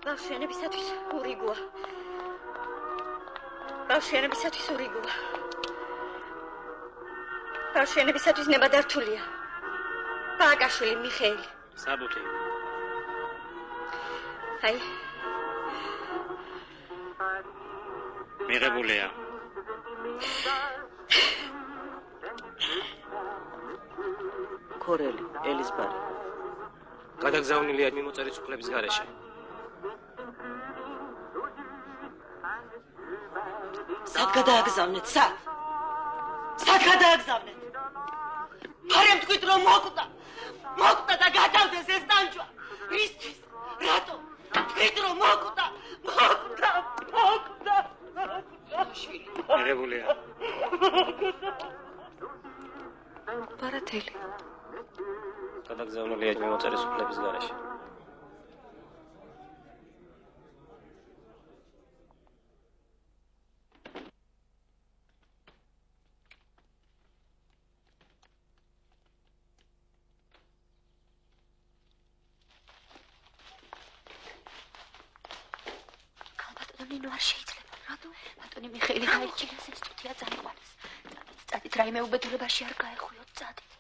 ბავშვიანებისათვის ურიგოა. ბავშვიანებისათვის ურიგოა. ბავშვიანებისათვის ნებადართულია. ბაკაშვილი მიხეილი. საბუთი. აი. მიღებულია. ქორელი, ელისბარი. გადაგზავნილია მიმოწერის უფლების გარეშე. სად გადააგზავნეთ? სად გადააგზავნეთ? ფარემ თქვით რომ მოკვდა და გადავდეს ეს დანჯვა. ისთვის? რატო? თქვით რომ მოკვდა. შვილი. მიღებულია. ბარათელი. გადაგზავნილია მიმოწერის უფლების გარეშე. ნინო არ შეიძლება. რატო? ბატონი მიხეილი გაიჭირეს ინსტიტუტია წაიყვანეს. წადით რაიმე უბედურებაში არ გაეხვიოთ, წადით.